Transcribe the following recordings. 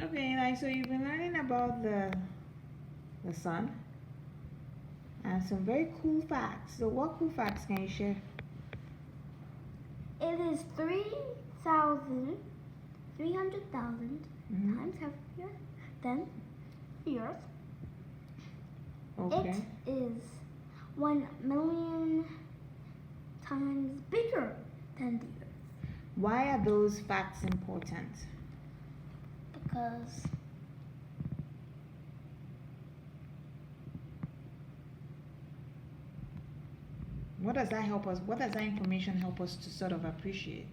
Okay, like so you've been learning about the sun and some very cool facts. So what cool facts can you share? It is 300,000 times heavier than the Earth. Okay. It is 1 million times bigger than the Earth. Why are those facts important? Because What does that help us? What does that information help us to sort of appreciate?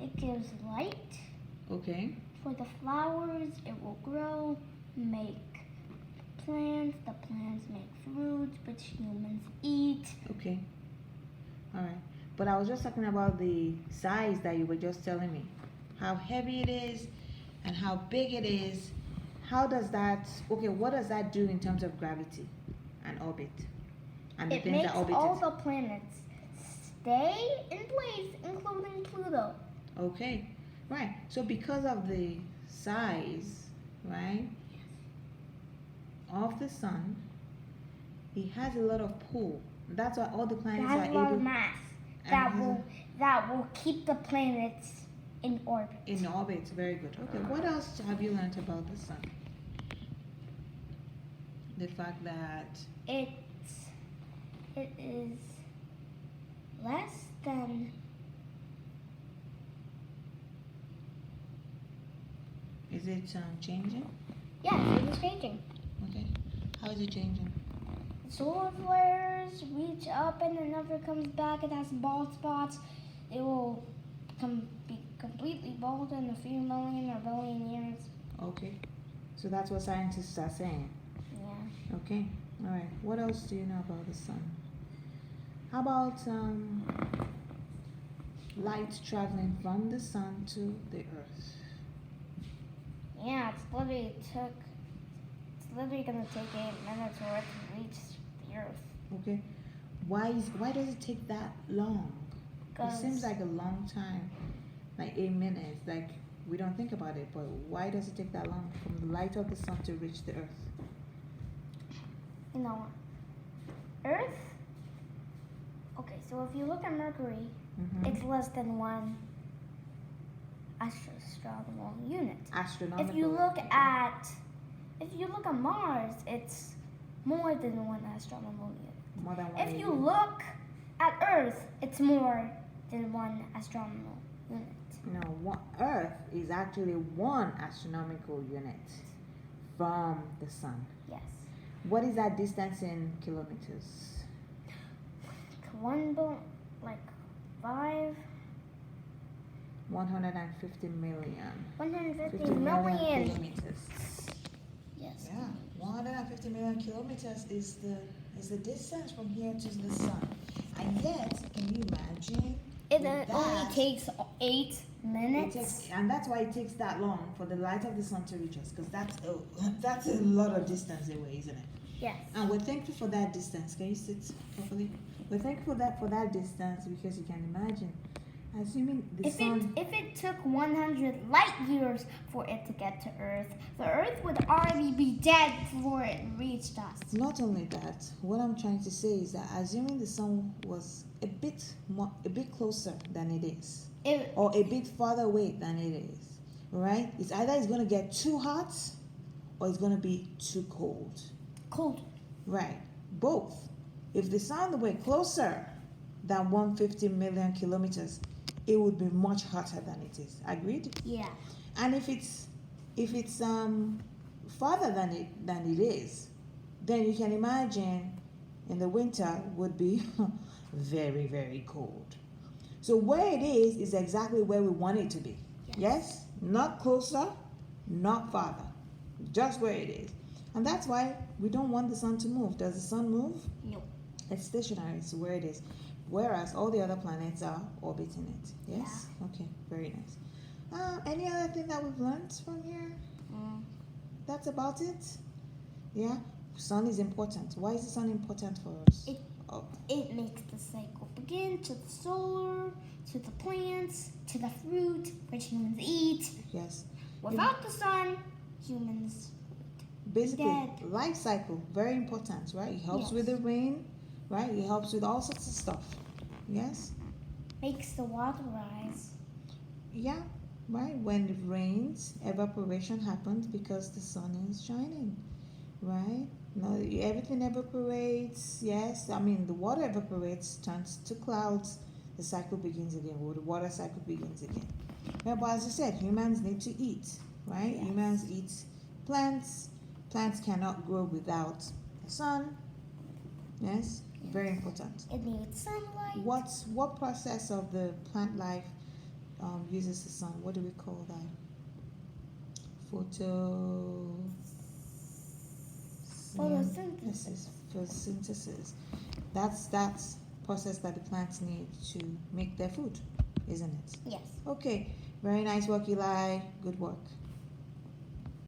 it gives light Okay. for the flowers, it will grow, make plants, the plants make fruits which humans eat. Okay. All right. But I was just talking about the size that you were just telling me. How heavy it is and how big it is. How does that, okay, what does that do in terms of gravity and orbit? And the It things makes that orbit all it? the planets stay in place, including Pluto. Okay. Right. So because of the size, right, of the sun, it has a lot of pull. That's why all the It planets has are a lot able of mass and that has will keep the planets in orbit. in orbit. Very good. Okay. What else have you learned about the sun? The fact that It is less than is it changing? yes, it is changing. Okay. How is it changing? Solar flares reach up and it never comes back. It has bald spots. It will be completely bald in a few million or billion years. Okay. So that's what scientists are saying. Yeah. Okay. All right. What else do you know about the sun? How about light traveling from the sun to the earth? Yeah, it's literally gonna take 8 minutes for it to reach the Earth. Okay. Why does it take that long? It seems like a long time, like 8 minutes. Like we don't think about it, but why does it take that long from the light of the sun to reach the earth? You know, Earth. Okay, so if you look at Mercury, it's less than 1 astronomical unit. Astronomical. If you look at Mars, it's more than 1 astronomical unit. More than 1 If you look at Earth, it's more than 1 astronomical unit. No, Earth is actually 1 astronomical unit from the sun. Yes. What is that distance in kilometers? 5. 150 million. 150 50 million. kilometers. Yes. Yeah, 150 million kilometers is the distance from here to the sun. And yet, can you imagine? It only takes 8 minutes. And that's why it takes that long for the light of the sun to reach us, because that's a lot of distance away, isn't it? Yes. And we're thankful for that distance. Can you sit properly? We're thankful for that distance because you can imagine, assuming the sun. If it took 100 light years for it to get to Earth, the Earth would already be dead before it reached us. Not only that, what I'm trying to say is that assuming the sun was a bit closer than it is, or a bit farther away than it is, right? It's either it's going to get too hot or it's going to be too cold. Cold. Right. Both. If the sun were closer than 150 million kilometers, it would be much hotter than it is. Agreed? Yeah. And if it's farther than it is, then you can imagine in the winter would be very, very cold. So where it is exactly where we want it to be. Yes? Not closer, not farther. Just where it is. And that's why we don't want the sun to move. Does the sun move? No. It's stationary. It's where it is. Whereas all the other planets are orbiting it. Yes? Yeah. Okay, very nice. Any other thing that we've learned from here? That's about it? Yeah? Sun is important. Why is the sun important for us? It makes the cycle begin to the solar, to the plants, to the fruit, which humans eat. Yes. Without the sun, humans. Basically, Dead. life cycle, very important, right? It helps Yes. with the rain, right? It helps with all sorts of stuff. Yes? Makes the water rise. Yeah, right. When it rains, evaporation happens because the sun is shining, right? No, everything evaporates. Yes, I mean the water evaporates, turns to clouds. The cycle begins again, or the water cycle begins again. Yeah, but as you said, humans need to eat, right? Yes. Humans eat plants. Plants cannot grow without the sun. Yes, very important. It needs sunlight. What process of the plant life uses the sun? What do we call that? Photosynthesis. Photosynthesis. That's process that the plants need to make their food, isn't it? Yes. Okay, very nice work, Eli. Good work.